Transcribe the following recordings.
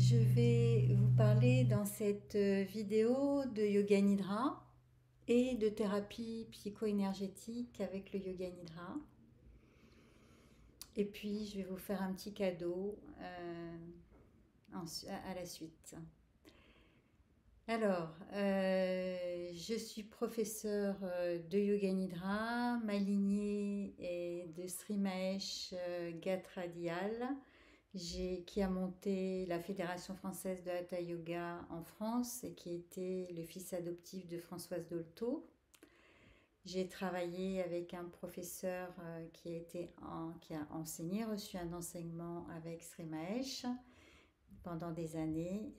Je vais vous parler dans cette vidéo de Yoga Nidra et de thérapie psycho-énergétique avec le Yoga Nidra. Et puis, je vais vous faire un petit cadeau à la suite. Alors, je suis professeure de Yoga Nidra. Ma lignée est de Sri Mahesh Gatradial, qui a monté la Fédération française de Hatha Yoga en France et qui était le fils adoptif de Françoise Dolto. J'ai travaillé avec un professeur qui a enseigné, reçu un enseignement avec Sri Mahesh pendant des années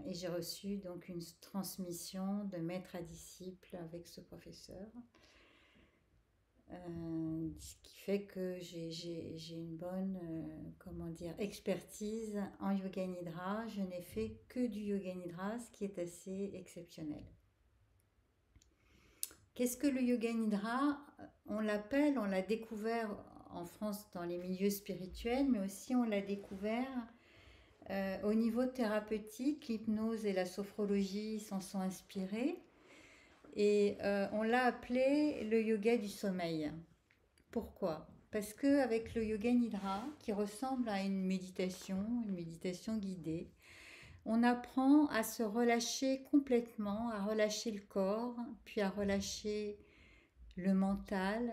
et j'ai reçu donc une transmission de maître à disciple avec ce professeur. Ce qui fait que j'ai une bonne expertise en yoga nidra. Je n'ai fait que du yoga nidra, ce qui est assez exceptionnel. Qu'est-ce que le yoga nidra? On l'a découvert en France dans les milieux spirituels, mais aussi on l'a découvert au niveau thérapeutique. L'hypnose et la sophrologie s'en sont inspirés et on l'a appelé le yoga du sommeil. Pourquoi? Parce que avec le yoga nidra, qui ressemble à une méditation guidée, on apprend à se relâcher complètement, à relâcher le corps, puis à relâcher le mental,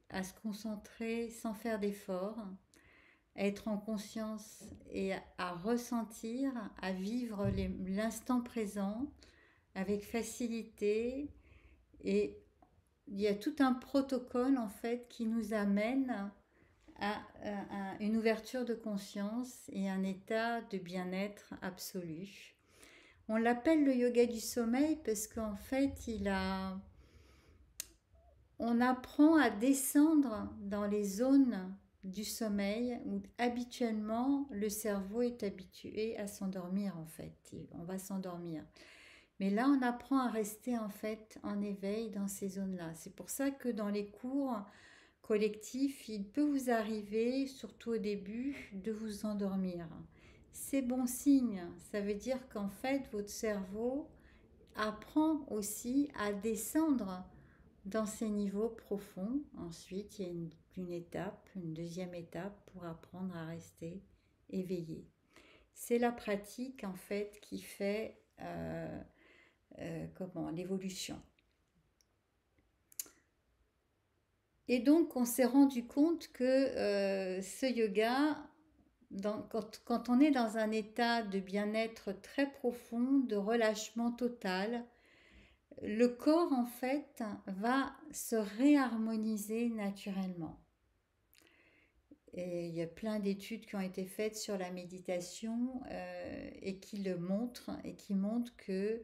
à se concentrer sans faire d'effort, à être en conscience et à ressentir, à vivre l'instant présent avec facilité. Et il y a tout un protocole en fait qui nous amène à une ouverture de conscience et un état de bien-être absolu. On l'appelle le yoga du sommeil parce qu'en fait, on apprend à descendre dans les zones du sommeil où habituellement le cerveau est habitué à s'endormir en fait. On va s'endormir. Mais là, on apprend à rester en fait en éveil dans ces zones-là. C'est pour ça que dans les cours collectifs, il peut vous arriver, surtout au début, de vous endormir. C'est bon signe. Ça veut dire qu'en fait, votre cerveau apprend aussi à descendre dans ces niveaux profonds. Ensuite, il y a une deuxième étape pour apprendre à rester éveillé. C'est la pratique en fait qui fait l'évolution. Et donc, on s'est rendu compte que ce yoga, quand on est dans un état de bien-être très profond, de relâchement total, le corps, en fait, va se réharmoniser naturellement. Et il y a plein d'études qui ont été faites sur la méditation et qui le montrent, et qui montrent que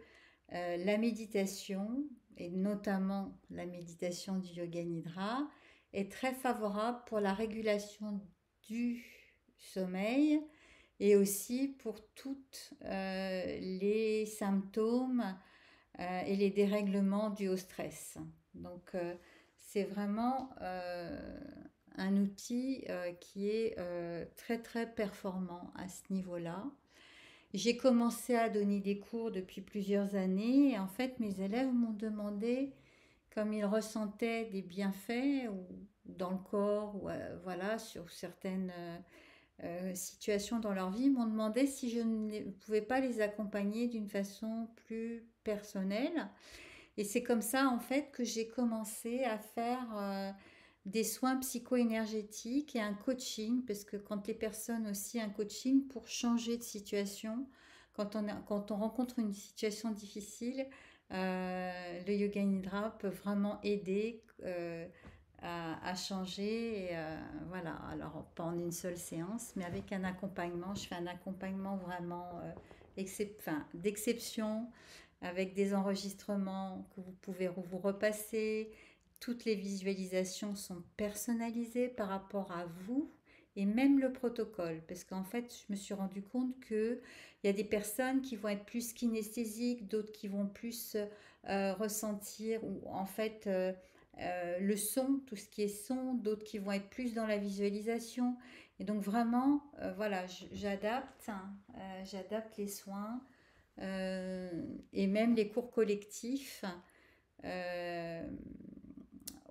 la méditation, et notamment la méditation du yoga nidra, est très favorable pour la régulation du sommeil et aussi pour tous les symptômes et les dérèglements dus au stress. Donc c'est vraiment un outil qui est très très performant à ce niveau-là. J'ai commencé à donner des cours depuis plusieurs années et en fait mes élèves m'ont demandé, comme ils ressentaient des bienfaits dans le corps ou voilà sur certaines situations dans leur vie, m'ont demandé si je ne pouvais pas les accompagner d'une façon plus personnelle. Et c'est comme ça en fait que j'ai commencé à faire des soins psycho-énergétiques et un coaching, parce que quand les personnes aussi, un coaching pour changer de situation, quand on rencontre une situation difficile, le yoga nidra peut vraiment aider à changer. Et, voilà, alors pas en une seule séance, mais avec un accompagnement. Je fais un accompagnement vraiment d'exception, avec des enregistrements que vous pouvez vous repasser. Toutes les visualisations sont personnalisées par rapport à vous et même le protocole. Parce qu'en fait, je me suis rendu compte qu'il y a des personnes qui vont être plus kinesthésiques, d'autres qui vont plus ressentir ou en fait le son, tout ce qui est son, d'autres qui vont être plus dans la visualisation. Et donc vraiment, voilà, j'adapte, hein, j'adapte les soins et même les cours collectifs euh,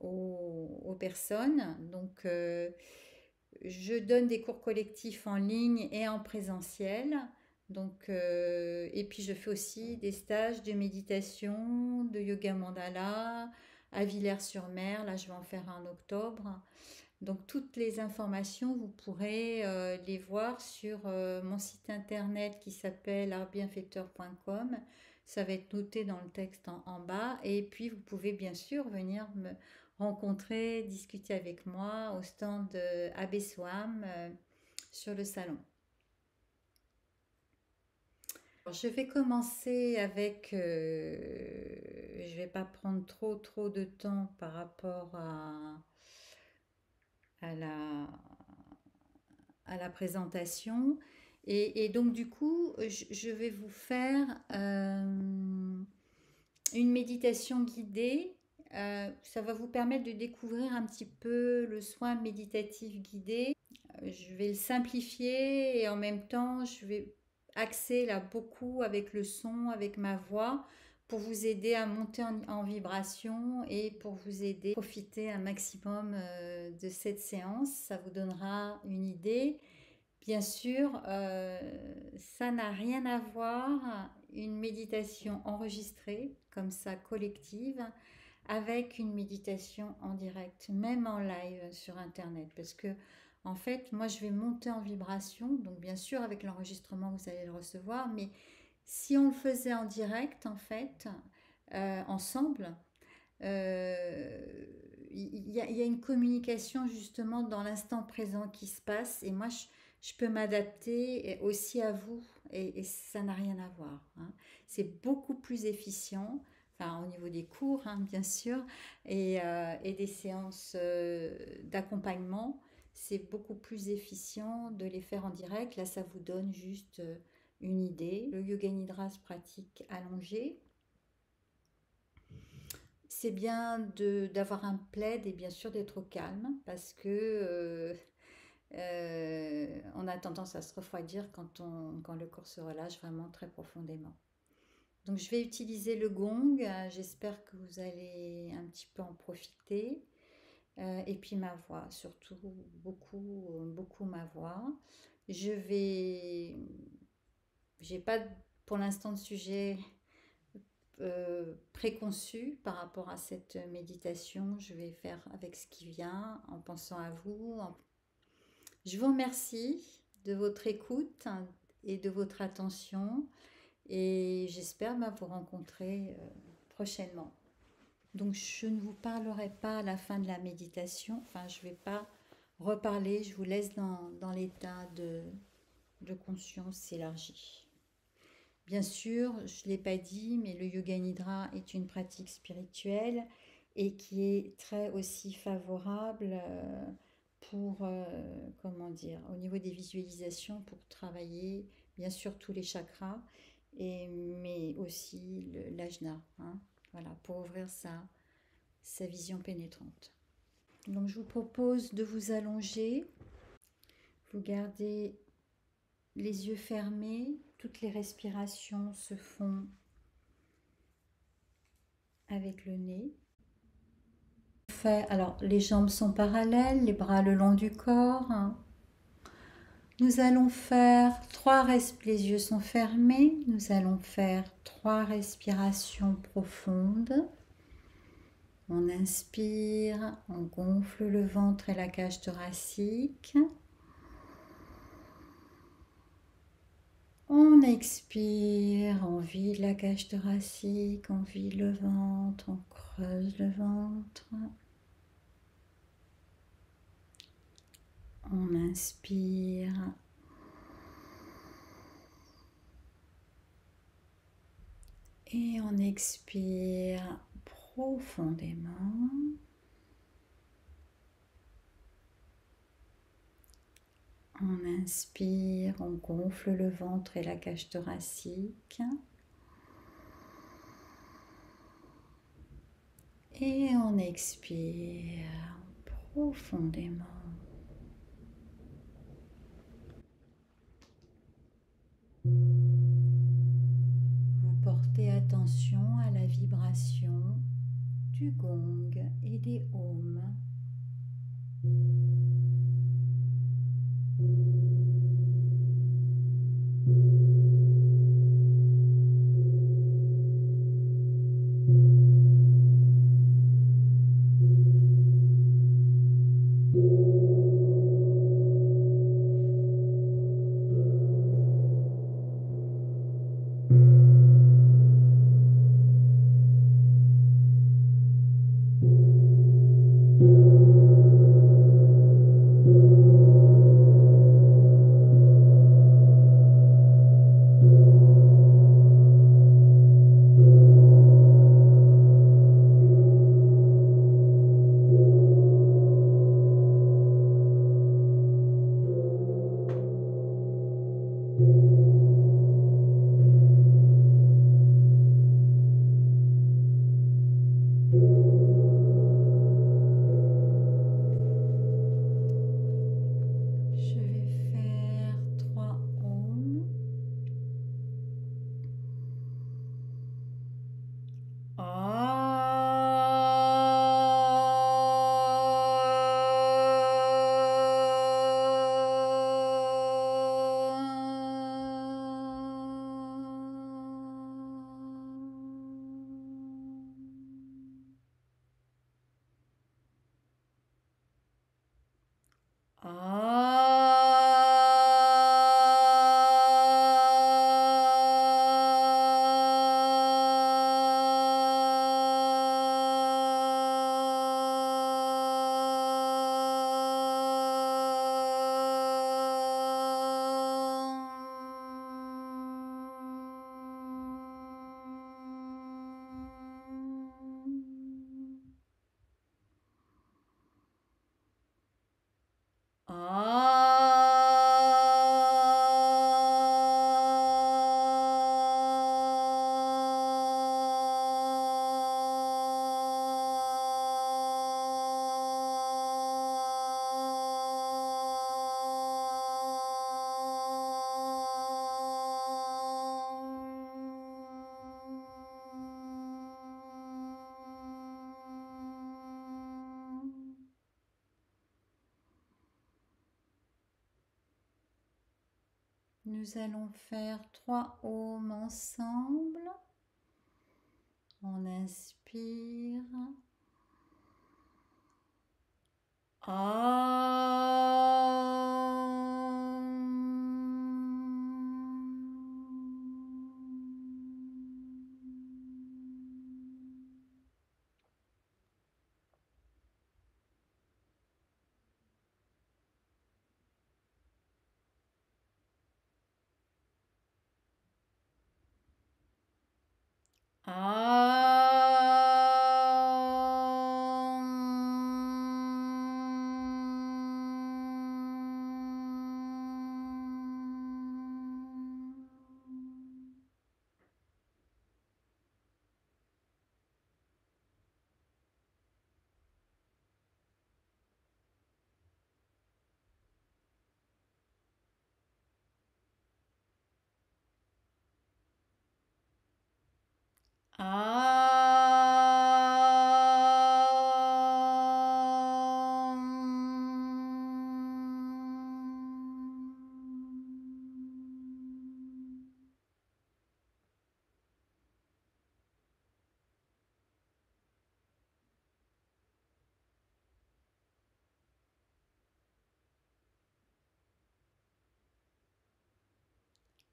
aux personnes. Donc, je donne des cours collectifs en ligne et en présentiel. Donc, et puis je fais aussi des stages de méditation, de yoga mandala à Villers-sur-Mer. Là, je vais en faire un en octobre. Donc, toutes les informations, vous pourrez les voir sur mon site internet qui s'appelle artbienfaiteur.com. Ça va être noté dans le texte en bas. Et puis, vous pouvez bien sûr venir me rencontrer, discuter avec moi au stand Abeswam sur le salon. Alors, je vais commencer avec, je vais pas prendre trop de temps par rapport à la présentation. Et donc du coup, je vais vous faire une méditation guidée. Ça va vous permettre de découvrir un petit peu le soin méditatif guidé. Je vais le simplifier et en même temps, je vais axer là beaucoup avec le son, avec ma voix, pour vous aider à monter en vibration et pour vous aider à profiter un maximum de cette séance. Ça vous donnera une idée. Bien sûr, ça n'a rien à voir, une méditation enregistrée, comme ça, collective, avec une méditation en direct, même en live sur Internet. Parce que, en fait, moi, je vais monter en vibration. Donc, bien sûr, avec l'enregistrement, vous allez le recevoir. Mais si on le faisait en direct, en fait, ensemble, il y a une communication justement dans l'instant présent qui se passe. Et moi, je peux m'adapter aussi à vous. Et ça n'a rien à voir, hein. C'est beaucoup plus efficient. Enfin, au niveau des cours, hein, bien sûr, et des séances d'accompagnement, c'est beaucoup plus efficient de les faire en direct. Là, ça vous donne juste une idée. Le yoga nidra se pratique allongé. C'est bien d'avoir un plaid et bien sûr d'être au calme parce que on a tendance à se refroidir quand le corps se relâche vraiment très profondément. Donc je vais utiliser le gong, j'espère que vous allez un petit peu en profiter. Et puis ma voix, surtout beaucoup ma voix. Je vais, j'ai pas pour l'instant de sujet préconçu par rapport à cette méditation. Je vais faire avec ce qui vient, en pensant à vous. Je vous remercie de votre écoute et de votre attention et j'espère vous rencontrer prochainement. Donc je ne vous parlerai pas à la fin de la méditation, enfin je ne vais pas reparler, je vous laisse dans l'état de conscience élargie. Bien sûr, je ne l'ai pas dit, mais le yoga nidra est une pratique spirituelle et qui est très aussi favorable pour, comment dire, au niveau des visualisations, pour travailler bien sûr tous les chakras, mais aussi l'ajna, hein, voilà, pour ouvrir sa vision pénétrante. Donc je vous propose de vous allonger, vous gardez les yeux fermés, toutes les respirations se font avec le nez. Alors les jambes sont parallèles, les bras le long du corps. Nous allons faire les yeux sont fermés, nous allons faire 3 respirations profondes. On inspire, on gonfle le ventre et la cage thoracique. On expire, on vide la cage thoracique, on vide le ventre, on creuse le ventre. On inspire. Et on expire profondément. On inspire, on gonfle le ventre et la cage thoracique. Et on expire profondément. attention à la vibration du gong et des ohms. Je vais faire 3 ohms. Nous allons faire 3 ohms ensemble. On inspire.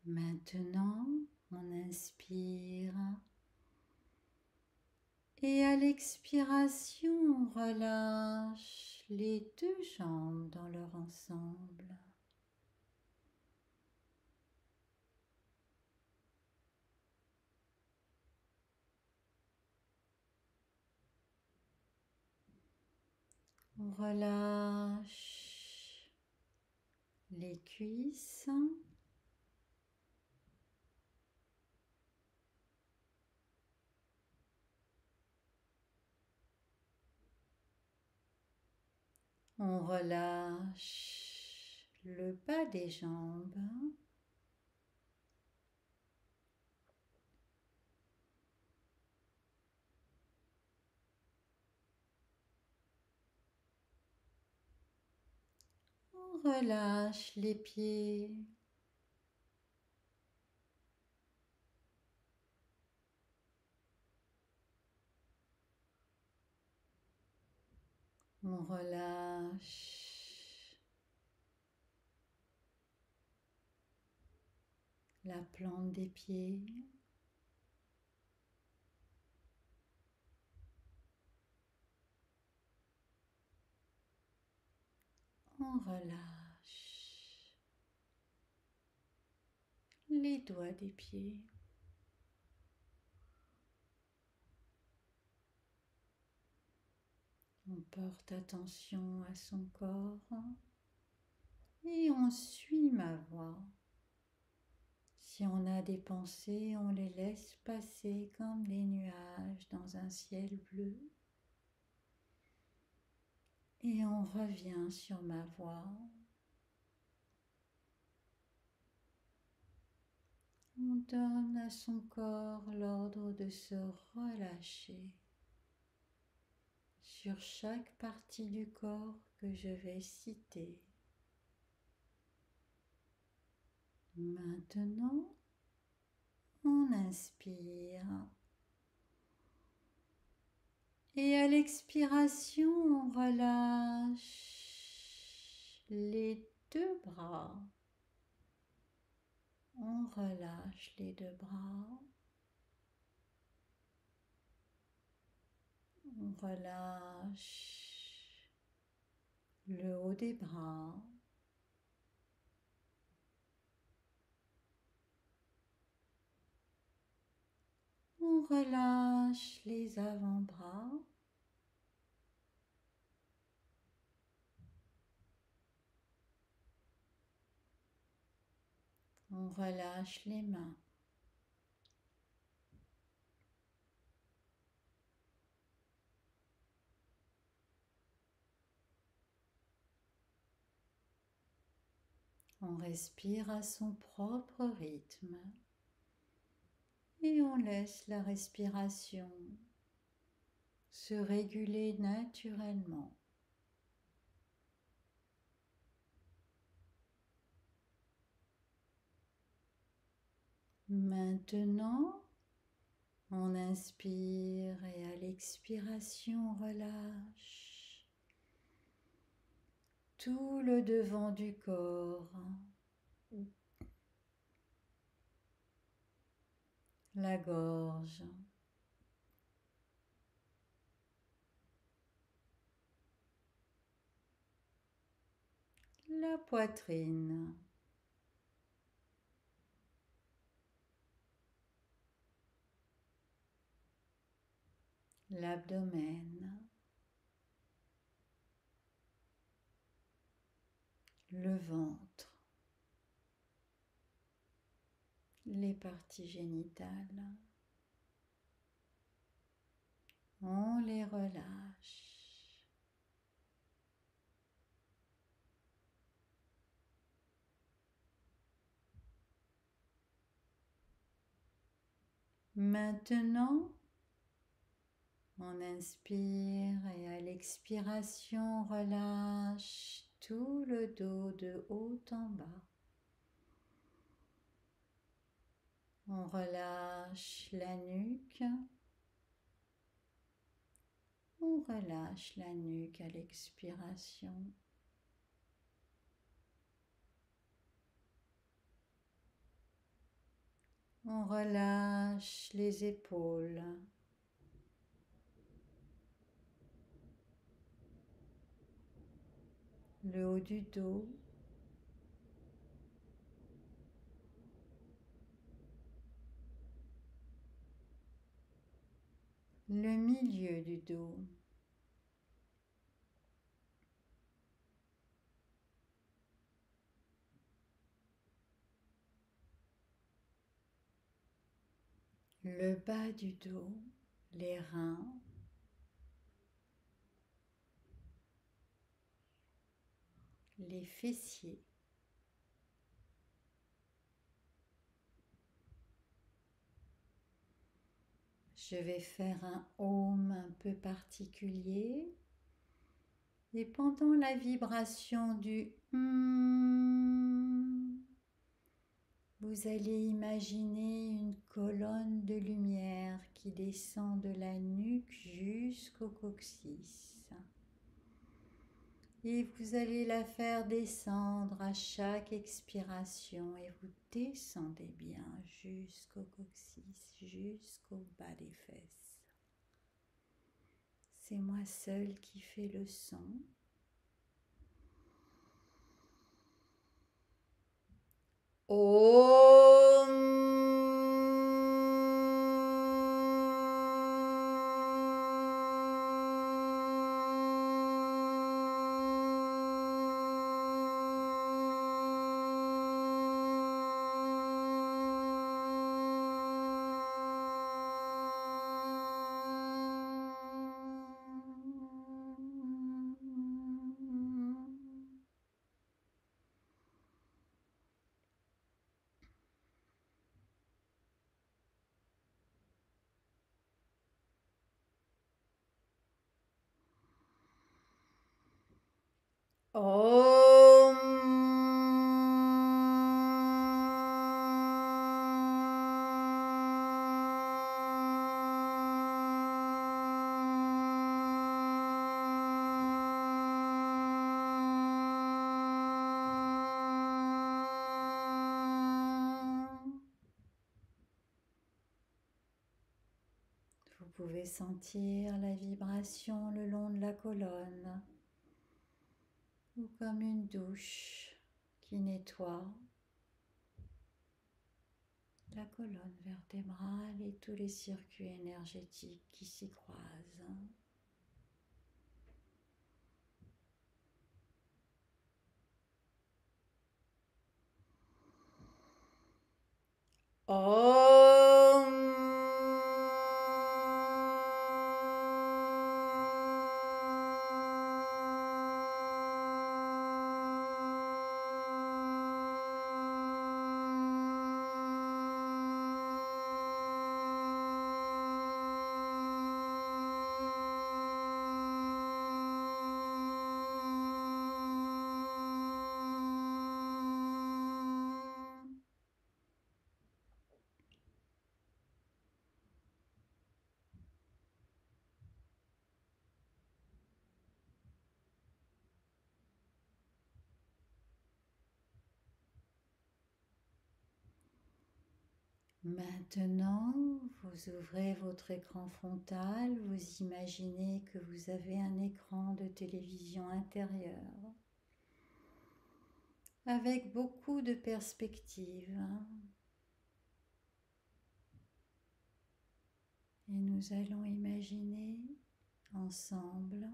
Maintenant, on inspire et à l'expiration, on relâche les 2 jambes dans leur ensemble. On relâche les cuisses. On relâche le bas des jambes. On relâche les pieds. On relâche la plante des pieds. On relâche les doigts des pieds. On porte attention à son corps et on suit ma voix. Si on a des pensées, on les laisse passer comme des nuages dans un ciel bleu. Et on revient sur ma voix. On donne à son corps l'ordre de se relâcher sur chaque partie du corps que je vais citer. Maintenant, on inspire. Et à l'expiration, on relâche les deux bras. On relâche les deux bras. On relâche le haut des bras. On relâche les avant-bras. On relâche les mains. On respire à son propre rythme et on laisse la respiration se réguler naturellement. Maintenant, on inspire et à l'expiration, on relâche tout le devant du corps, la gorge, la poitrine, l'abdomen, le ventre, les parties génitales. On les relâche. Maintenant, on inspire et à l'expiration, on relâche tout le dos de haut en bas. On relâche la nuque. On relâche la nuque à l'expiration. On relâche les épaules. Le haut du dos. Le milieu du dos. Le bas du dos, les reins, les fessiers. Je vais faire un home un peu particulier Et pendant la vibration du vous allez imaginer une colonne de lumière qui descend de la nuque jusqu'au coccyx. Et vous allez la faire descendre à chaque expiration et vous descendez bien jusqu'au coccyx, jusqu'au bas des fesses. C'est moi seul qui fais le son. Om. Om. Vous pouvez sentir la vibration le long de la colonne, ou comme une douche qui nettoie la colonne vertébrale et tous les circuits énergétiques qui s'y croisent. Om. Maintenant, vous ouvrez votre écran frontal, vous imaginez que vous avez un écran de télévision intérieur avec beaucoup de perspectives. Et nous allons imaginer ensemble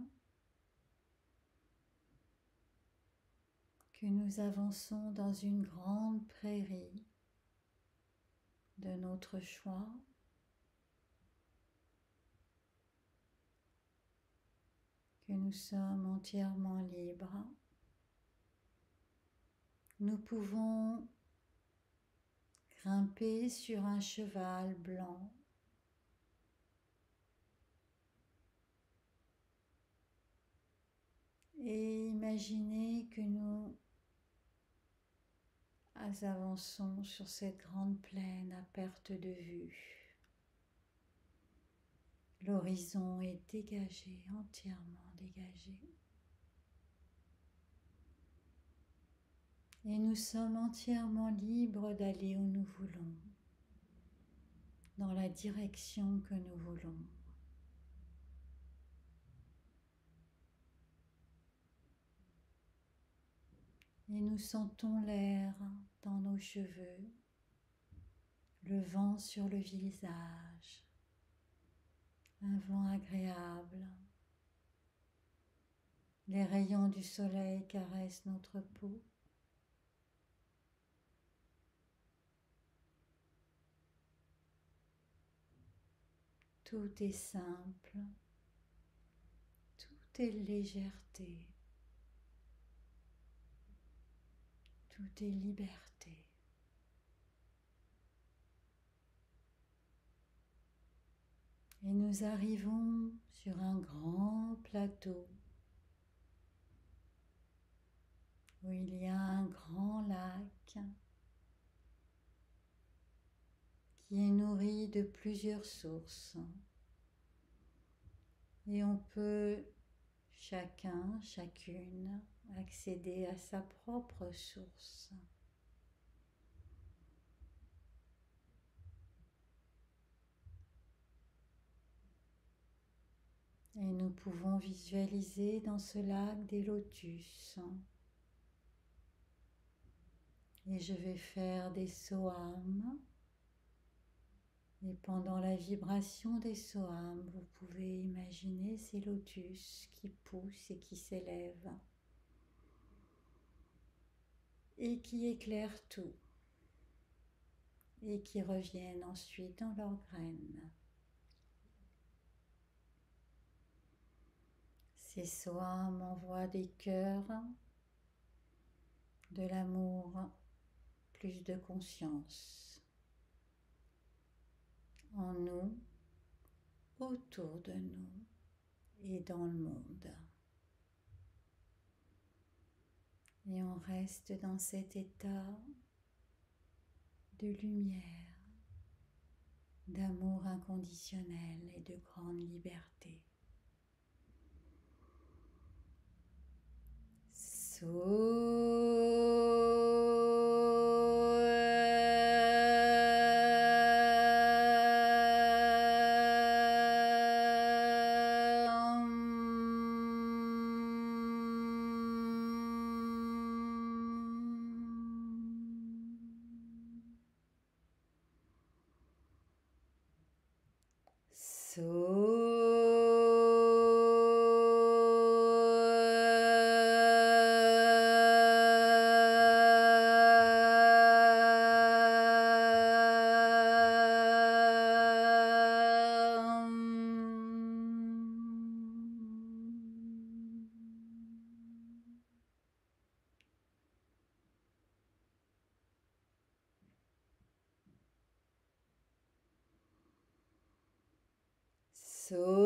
que nous avançons dans une grande prairie de notre choix, que nous sommes entièrement libres. Nous pouvons grimper sur un cheval blanc et imaginer que nous avançons sur cette grande plaine à perte de vue. L'horizon est dégagé, entièrement dégagé. Et nous sommes entièrement libres d'aller où nous voulons, dans la direction que nous voulons. Et nous sentons l'air dans nos cheveux, le vent sur le visage, un vent agréable. Les rayons du soleil caressent notre peau. Tout est simple, tout est légèreté, tout est liberté. Et nous arrivons sur un grand plateau où il y a un grand lac qui est nourri de plusieurs sources. Et on peut chacun, chacune, accéder à sa propre source. Et nous pouvons visualiser dans ce lac des lotus. Et je vais faire des sohams. Et pendant la vibration des sohams, vous pouvez imaginer ces lotus qui poussent et qui s'élèvent et qui éclairent tout et qui reviennent ensuite dans leurs graines. Ces sohams envoient des cœurs, de l'amour, plus de conscience en nous, autour de nous et dans le monde. Et on reste dans cet état de lumière, d'amour inconditionnel et de grande liberté. So